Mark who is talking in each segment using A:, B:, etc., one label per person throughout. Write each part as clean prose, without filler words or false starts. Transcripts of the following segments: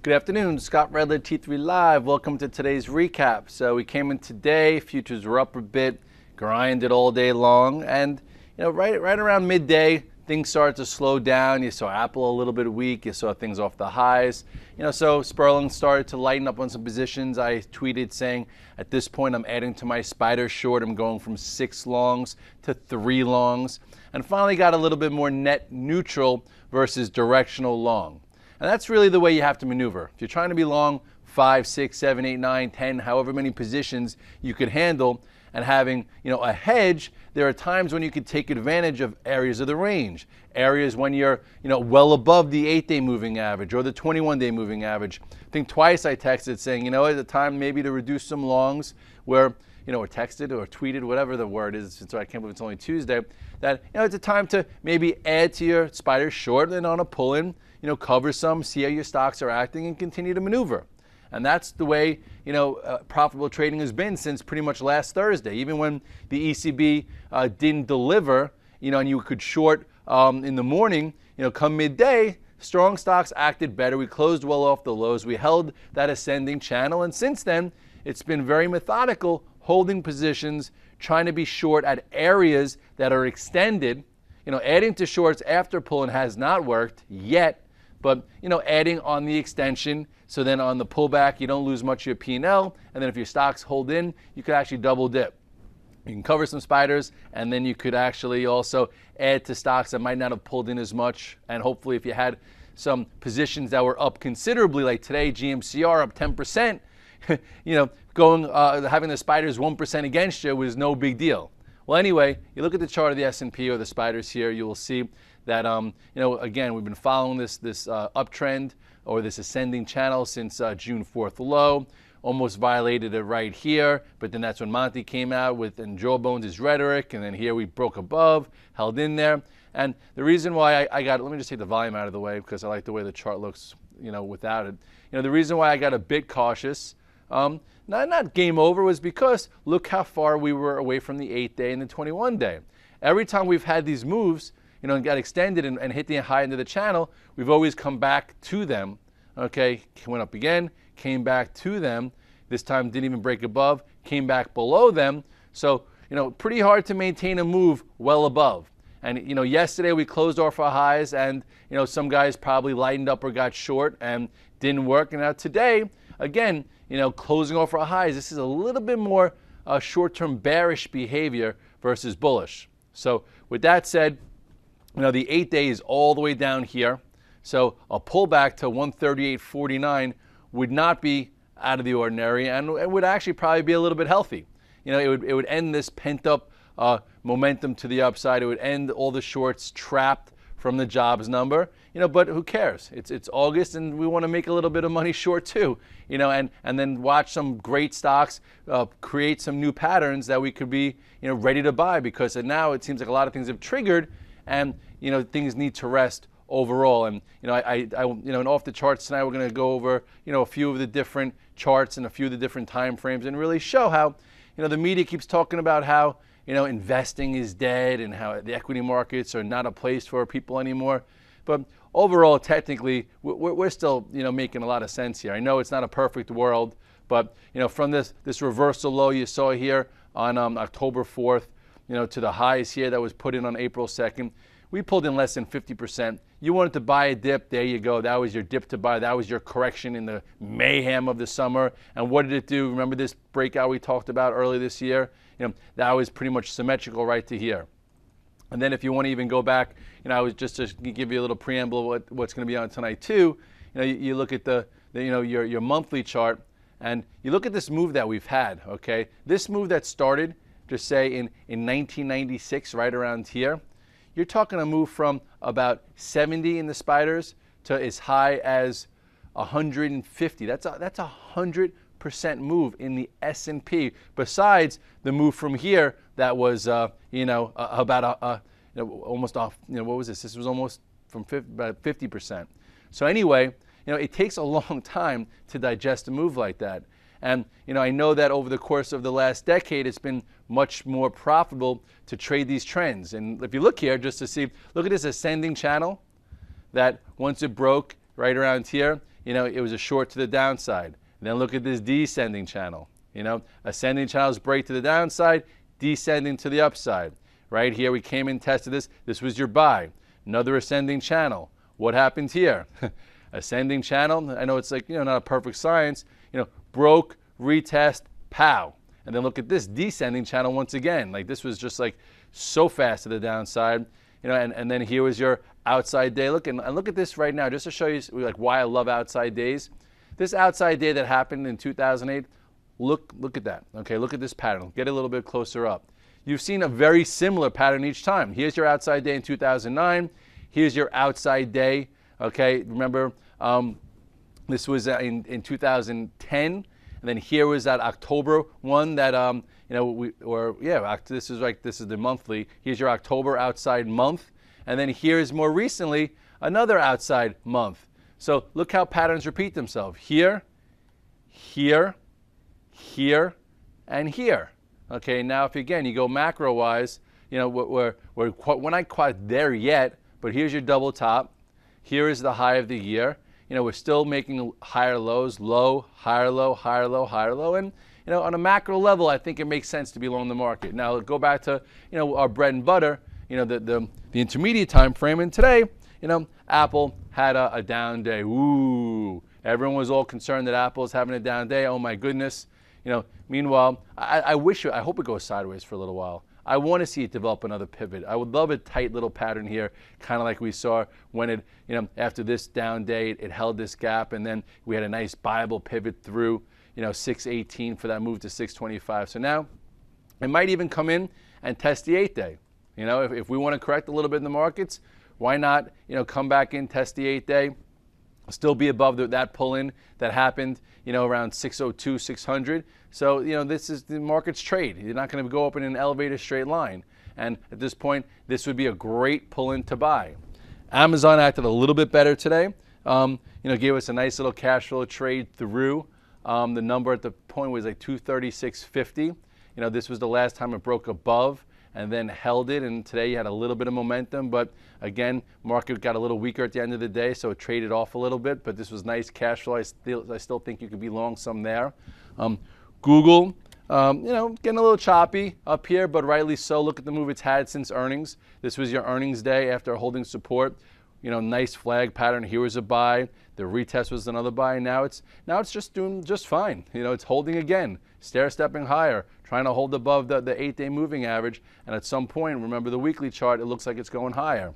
A: Good afternoon, Scott Redler, T3 Live. Welcome to today's recap. So we came in today, futures were up a bit, grinded all day long, and right around midday, things started to slow down. You saw Apple a little bit weak, you saw things off the highs. So Sperling started to lighten up on some positions. I tweeted saying, at this point, I'm adding to my spider short. I'm going from 6 longs to 3 longs, and finally got a little bit more net neutral versus directional long. And that's really the way you have to maneuver. If you're trying to be long 5, 6, 7, 8, 9, 10, however many positions you could handle, and having a hedge, there are times when you could take advantage of areas of the range. Areas when you're well above the 8-day moving average or the 21-day moving average. I think twice I texted saying, at the time maybe to reduce some longs where, or texted or tweeted, whatever the word is, so I can't believe it's only Tuesday, that it's a time to maybe add to your spider short and on a pull-in, cover some, see how your stocks are acting, and continue to maneuver. And that's the way, profitable trading has been since pretty much last Thursday. Even when the ECB didn't deliver, and you could short in the morning, come midday, strong stocks acted better. We closed well off the lows. We held that ascending channel. And since then, it's been very methodical, holding positions, trying to be short at areas that are extended. Adding to shorts after pulling has not worked yet. But, adding on the extension, so then on the pullback, you don't lose much of your P&L, and then if your stocks hold in, you could actually double dip. You can cover some spiders, and then you could actually also add to stocks that might not have pulled in as much, and hopefully if you had some positions that were up considerably, like today, GMCR up 10%, having the spiders 1% against you was no big deal. Well, anyway, you look at the chart of the S&P or the spiders here, you will see that, again, we've been following this uptrend or this ascending channel since June 4th low. Almost violated it right here, but then that's when Monty came out with and jawbones his rhetoric, and then here we broke above, held in there. And the reason why let me just take the volume out of the way because I like the way the chart looks, without it. The reason why I got a bit cautious, not game over, was because look how far we were away from the 8-day and the 21-day. Every time we've had these moves, and got extended and hit the high end of the channel, we've always come back to them. Okay, went up again, came back to them. This time didn't even break above, came back below them. So, pretty hard to maintain a move well above. And, yesterday we closed off our highs and, some guys probably lightened up or got short and didn't work. And now today, again, closing off our highs, this is a little bit more short-term bearish behavior versus bullish. So with that said, the 8-day is all the way down here. So a pullback to 138.49 would not be out of the ordinary, and it would actually probably be a little bit healthy. It would end this pent-up momentum to the upside. It would end all the shorts trapped from the jobs number. But who cares? It's August, and we want to make a little bit of money short too. And then watch some great stocks create some new patterns that we could be ready to buy, because now it seems like a lot of things have triggered, and things need to rest overall. And and off the charts tonight, we're going to go over a few of the different charts and a few of the different time frames, and really show how the media keeps talking about how investing is dead and how the equity markets are not a place for people anymore. But overall, technically, we're still making a lot of sense here. I know it's not a perfect world, but from this reversal low you saw here on October 4th, to the highs here that was put in on April 2nd, we pulled in less than 50%. You wanted to buy a dip, there you go. That was your dip to buy. That was your correction in the mayhem of the summer. And what did it do? Remember this breakout we talked about earlier this year? That was pretty much symmetrical right to here. And then if you want to even go back, I was just to give you a little preamble of what's going to be on tonight too. You look at your monthly chart, and you look at this move that we've had. Okay, this move that started, just say in 1996, right around here. You're talking a move from about 70 in the spiders to as high as 150. That's a 100% move in the S&P. Besides the move from here, that was about almost off. What was this? This was almost from about 50%. So anyway, it takes a long time to digest a move like that. And I know that over the course of the last decade, it's been much more profitable to trade these trends. And if you look here, just to see, look at this ascending channel that once it broke right around here, it was a short to the downside. Then look at this descending channel. Ascending channels break to the downside, descending to the upside. Right here, we came in, tested this. This was your buy. Another ascending channel. What happened here? Ascending channel. I know it's like, not a perfect science. Broke, retest, pow. And then look at this descending channel once again. Like this was just like so fast to the downside. And then here was your outside day. Look, and look at this right now, just to show you like why I love outside days. This outside day that happened in 2008, look at that. Okay, look at this pattern. Get a little bit closer up. You've seen a very similar pattern each time. Here's your outside day in 2009. Here's your outside day. Okay, remember this was in 2010, and then here was that October one that this is the monthly. Here's your October outside month, and then here's more recently another outside month. So look how patterns repeat themselves. Here, here, here, and here. Okay, now if again you go macro-wise, we're not quite there yet, but here's your double top. Here is the high of the year. We're still making higher lows, low, higher low, higher low, higher low, and on a macro level, I think it makes sense to be long the market. Now go back to our bread and butter, the intermediate time frame, and today, Apple had a down day. Ooh, everyone was all concerned that Apple is having a down day. Oh my goodness. Meanwhile, I hope it goes sideways for a little while. I want to see it develop another pivot. I would love a tight little pattern here, kind of like we saw when it, after this down day, it held this gap, and then we had a nice buyable pivot through, 618 for that move to 625. So now it might even come in and test the 8-day. If we want to correct a little bit in the markets, why not, come back in, test the 8-day, still be above that pull-in that happened, around 602, 600. So, this is the market's trade. You're not going to go up in an elevated straight line. And at this point, this would be a great pull-in to buy. Amazon acted a little bit better today. Gave us a nice little cash flow trade through. The number at the point was like 236.50. This was the last time it broke above and then held it, and today you had a little bit of momentum, but again, market got a little weaker at the end of the day, so it traded off a little bit, but this was nice cash flow. I still think you could be long some there. Google, getting a little choppy up here, but rightly so. Look at the move it's had since earnings. This was your earnings day after holding support. Nice flag pattern. Here was a buy. The retest was another buy. Now it's just doing just fine. It's holding again, stair-stepping higher, trying to hold above the 8-day moving average. And at some point, remember the weekly chart, it looks like it's going higher.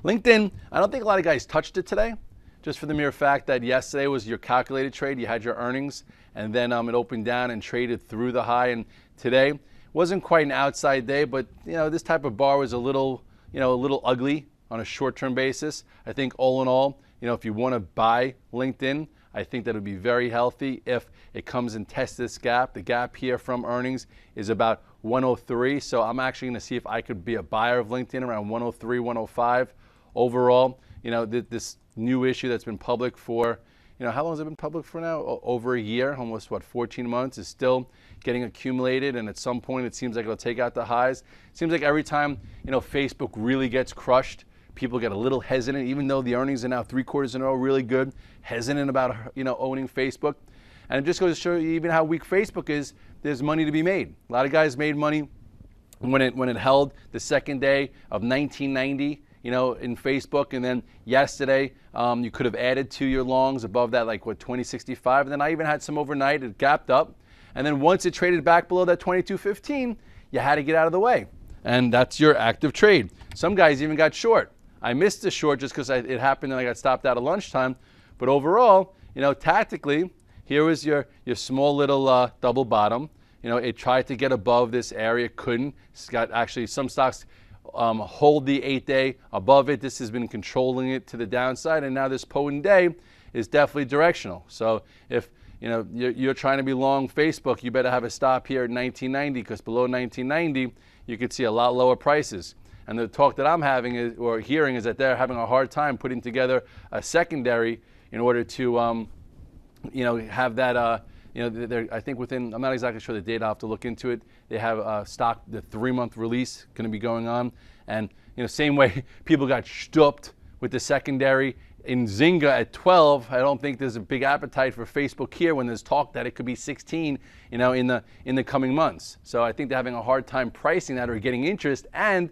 A: LinkedIn, I don't think a lot of guys touched it today, just for the mere fact that yesterday was your calculated trade. You had your earnings, and then it opened down and traded through the high. And today wasn't quite an outside day, but this type of bar was a little ugly on a short-term basis. I think all in all, if you want to buy LinkedIn, I think that would be very healthy if it comes and tests this gap. The gap here from earnings is about 103. So I'm actually going to see if I could be a buyer of LinkedIn around 103, 105. Overall, this new issue that's been public for, how long has it been public for now? Over a year, almost 14 months, is still getting accumulated, and at some point it seems like it'll take out the highs. It seems like every time, Facebook really gets crushed, people get a little hesitant, even though the earnings are now 3 quarters in a row really good, hesitant about, owning Facebook. And it just goes to show you even how weak Facebook is, there's money to be made. A lot of guys made money when it held the second day of 1990, in Facebook, and then yesterday you could have added to your longs above that, 2065, and then I even had some overnight. It gapped up, and then once it traded back below that 2215, you had to get out of the way, and that's your active trade. Some guys even got short. I missed the short just because it happened and I got stopped out at lunchtime, but overall, tactically, here was your small little double bottom. It tried to get above this area, couldn't. It's got actually some stocks hold the 8-day above it. This has been controlling it to the downside, and now this potent day is definitely directional. So if you're trying to be long Facebook, you better have a stop here at 1990, because below 1990 you could see a lot lower prices. And the talk that I'm having hearing is that they're having a hard time putting together a secondary in order to have that I think within, I'm not exactly sure the date, I'll have to look into it. They have stock, the 3-month release going to be going on. And, same way people got stopped with the secondary in Zynga at 12. I don't think there's a big appetite for Facebook here when there's talk that it could be 16, in the coming months. So I think they're having a hard time pricing that or getting interest. And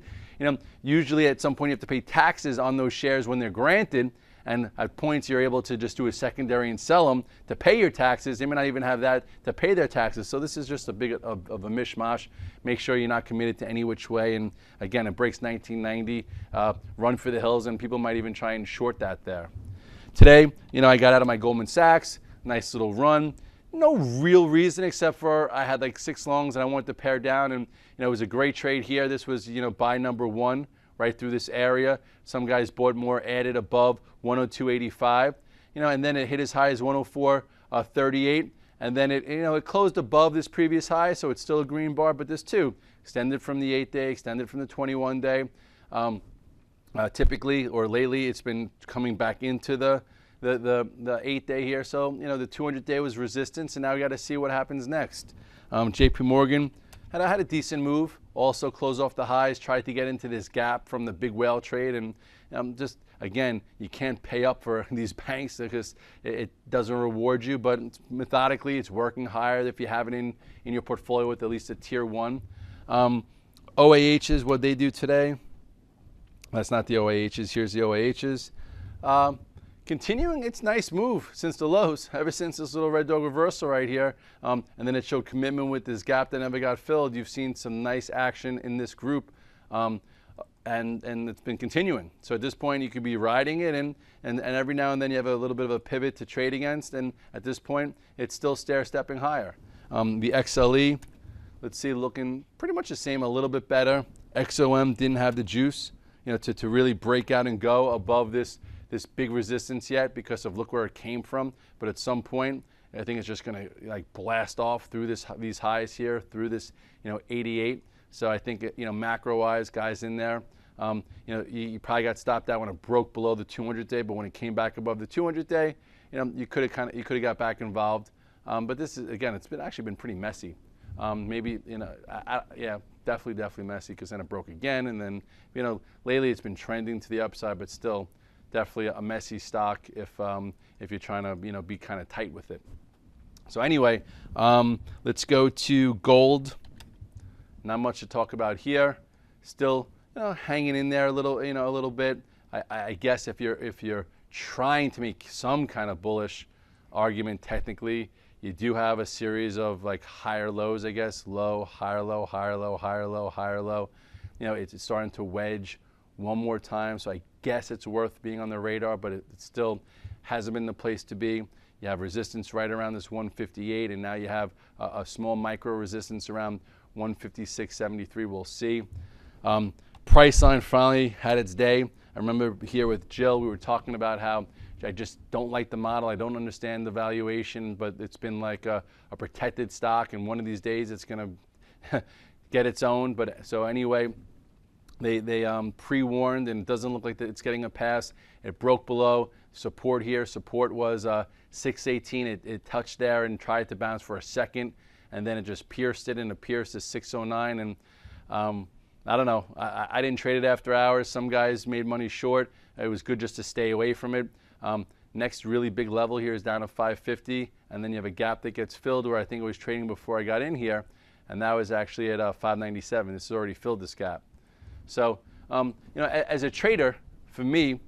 A: usually at some point you have to pay taxes on those shares when they're granted. And at points you're able to just do a secondary and sell them to pay your taxes. They may not even have that to pay their taxes. So this is just a big of a mishmash. Make sure you're not committed to any which way. And again, it breaks 1990, run for the hills, and people might even try and short that there. Today, I got out of my Goldman Sachs, nice little run. No real reason except for I had like 6 longs and I wanted to pare down, and it was a great trade here. This was buy number 1 right through this area. Some guys bought more, added above 102.85, and then it hit as high as 104.38, and then it closed above this previous high, so it's still a green bar. But this too extended from the 8-day, extended from the 21-day. Typically or lately, it's been coming back into the 8-day here. So the 200-day was resistance, and now we got to see what happens next. JP Morgan had a decent move. Also closed off the highs, tried to get into this gap from the big whale trade, and just again, you can't pay up for these banks because it doesn't reward you, but methodically it's working higher if you have it in your portfolio with at least a tier 1. OAHs, what they do today, that's not the OAHs, here's the OAHs. Continuing its nice move since the lows, ever since this little red dog reversal right here, and then it showed commitment with this gap that never got filled. You've seen some nice action in this group, and it's been continuing. So at this point, you could be riding it, and every now and then you have a little bit of a pivot to trade against, and at this point, it's still stair-stepping higher. The XLE, let's see, looking pretty much the same, a little bit better. XOM didn't have the juice, to really break out and go above this big resistance yet because of look where it came from. But at some point, I think it's just going to like blast off through these highs here, through this 88. So I think macro-wise, guys in there, you probably got stopped out when it broke below the 200-day, but when it came back above the 200-day, you could have got back involved. But this is, again, it's actually been pretty messy. Maybe yeah, definitely messy because then it broke again, and then lately it's been trending to the upside, but still definitely a messy stock if you're trying to be kind of tight with it. So anyway, let's go to gold. Not much to talk about here. Still hanging in there a little bit. I guess if you're trying to make some kind of bullish argument, technically you do have a series of like higher lows, I guess. Low, higher low, higher low, higher low, higher low. It's starting to wedge one more time, so I guess it's worth being on the radar, but it still hasn't been the place to be. You have resistance right around this 158, and now you have a small micro resistance around 156.73. We'll see. Priceline finally had its day. I remember here with Jill, we were talking about how I just don't like the model. I don't understand the valuation, but it's been like a protected stock, and one of these days it's going to get its own. But so anyway, they pre-warned, and it doesn't look like it's getting a pass. It broke below support here. Support was 618. It touched there and tried to bounce for a second, and then it just pierced it, and it pierced to 609. And I don't know. I didn't trade it after hours. Some guys made money short. It was good just to stay away from it. Next really big level here is down to 550, and then you have a gap that gets filled where I think it was trading before I got in here, and that was actually at 597. This has already filled this gap. So, as a trader, for me,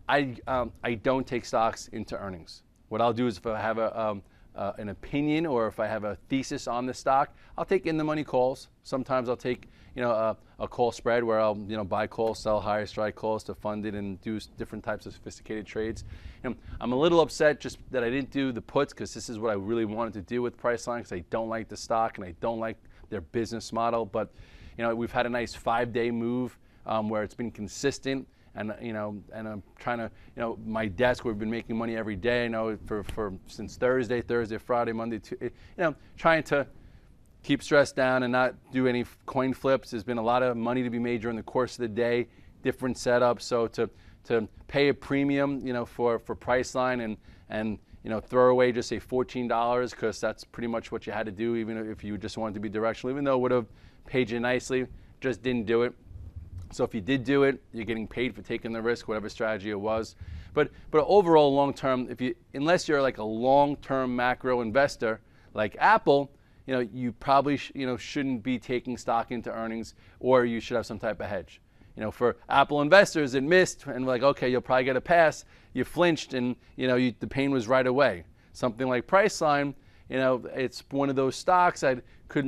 A: I don't take stocks into earnings. What I'll do is if I have an opinion or if I have a thesis on the stock, I'll take in the money calls. Sometimes I'll take a call spread where I'll buy calls, sell higher strike calls to fund it and do different types of sophisticated trades. I'm a little upset just that I didn't do the puts because this is what I really wanted to do with Priceline because I don't like the stock and I don't like their business model. But we've had a nice 5-day move where it's been consistent, and and I'm trying to my desk we've been making money every day. For since Thursday, Friday, Monday, trying to keep stress down and not do any coin flips. There's been a lot of money to be made during the course of the day, different setups. So to pay a premium, for Priceline and throw away just say $14 because that's pretty much what you had to do, even if you just wanted to be directional, even though it would have paid you nicely, just didn't do it. So if you did do it, you're getting paid for taking the risk, whatever strategy it was. But overall, long term, unless you're like a long-term macro investor like Apple, you probably shouldn't be taking stock into earnings, or you should have some type of hedge. For Apple investors, it missed, and like, okay, you'll probably get a pass. You flinched, and the pain was right away. Something like Priceline, it's one of those stocks I'm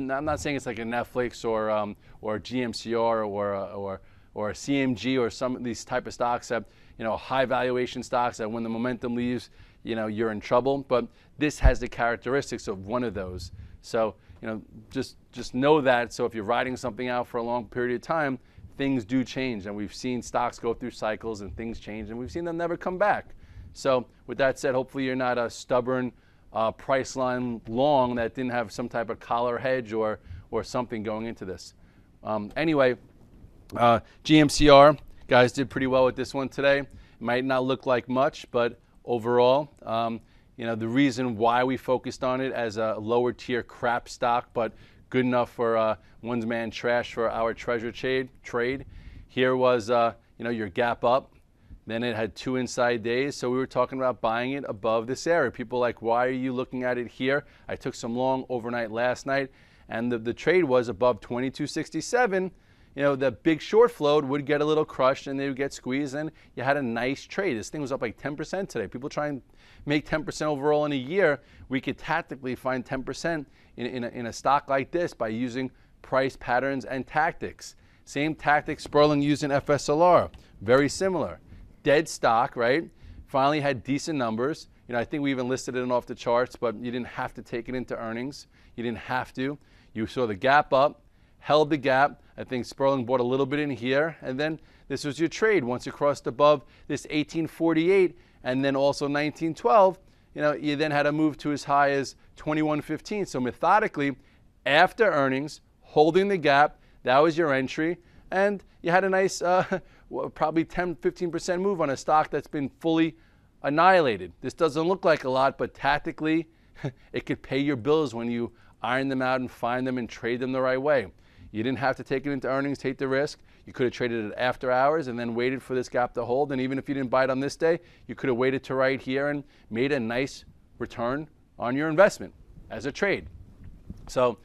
A: not saying it's like a Netflix or GMCR or a CMG or some of these type of stocks that high valuation stocks that when the momentum leaves, you're in trouble. But this has the characteristics of one of those. So just know that. So if you're riding something out for a long period of time, things do change, and we've seen stocks go through cycles and things change, and we've seen them never come back. So with that said, hopefully you're not a stubborn Priceline long that didn't have some type of collar hedge or something going into this. Anyway, GMCR, guys did pretty well with this one today. It might not look like much, but overall, the reason why we focused on it as a lower tier crap stock, but good enough for one's man trash for our treasure trade. Here was your gap up. Then it had 2 inside days, so we were talking about buying it above this area. People are like, why are you looking at it here? I took some long overnight last night, and the trade was above 2267. The big short float would get a little crushed, and they would get squeezed, and you had a nice trade. This thing was up like 10% today. People try and make 10% overall in a year. We could tactically find 10% in a stock like this by using price patterns and tactics. Same tactics Sperling used in FSLR. Very similar. Dead stock, right? Finally had decent numbers. I think we even listed it off the charts, but you didn't have to take it into earnings. You didn't have to. You saw the gap up, held the gap. I think Sperling bought a little bit in here, and then this was your trade. Once you crossed above this 1848 and then also 1912, you then had to move to as high as 2115. So methodically, after earnings, holding the gap, that was your entry, and you had a nice probably 10-15% move on a stock that's been fully annihilated. This doesn't look like a lot, but tactically, it could pay your bills when you iron them out and find them and trade them the right way. You didn't have to take it into earnings, take the risk. You could have traded it after hours and then waited for this gap to hold. And even if you didn't buy it on this day, you could have waited to right here and made a nice return on your investment as a trade. So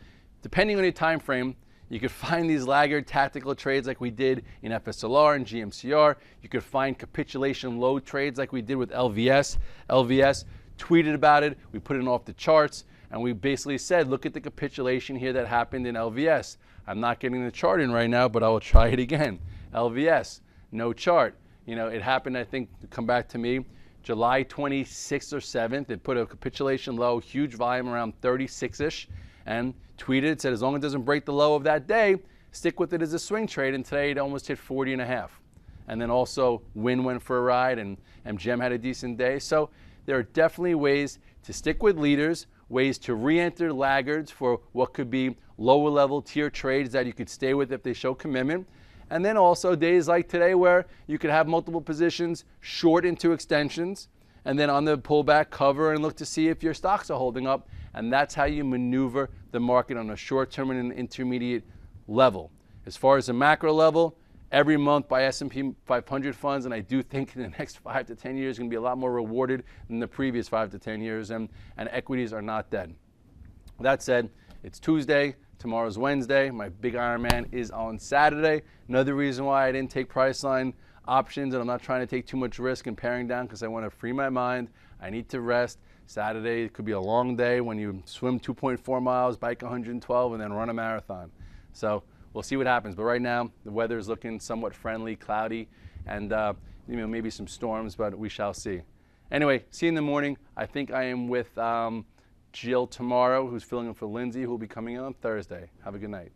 A: depending on your time frame, you could find these laggard tactical trades like we did in FSLR and GMCR. You could find capitulation low trades like we did with LVS. LVS tweeted about it. We put it off the charts, and we basically said, look at the capitulation here that happened in LVS. I'm not getting the chart in right now, but I will try it again. LVS, no chart. It happened, I think, to come back to me, July 26th or 7th. It put a capitulation low, huge volume around 36-ish, and tweeted, said as long as it doesn't break the low of that day, stick with it as a swing trade, and today it almost hit 40.5. And then also Win went for a ride, and MGM had a decent day. So there are definitely ways to stick with leaders, ways to re-enter laggards for what could be lower level tier trades that you could stay with if they show commitment. And then also days like today where you could have multiple positions short into extensions, and then on the pullback cover and look to see if your stocks are holding up. And that's how you maneuver the market on a short-term and an intermediate level. As far as the macro level, every month by S&P 500 funds, and I do think in the next 5 to 10 years is going to be a lot more rewarded than the previous 5 to 10 years, and equities are not dead. That said, it's Tuesday, tomorrow's Wednesday, my big Ironman is on Saturday. Another reason why I didn't take Priceline options, and I'm not trying to take too much risk and paring down because I want to free my mind. I need to rest. Saturday, it could be a long day when you swim 2.4 miles, bike 112, and then run a marathon. So we'll see what happens. But right now, the weather is looking somewhat friendly, cloudy, and maybe some storms, but we shall see. Anyway, see you in the morning. I think I am with Jill tomorrow, who's filling in for Lindsay, who will be coming in on Thursday. Have a good night.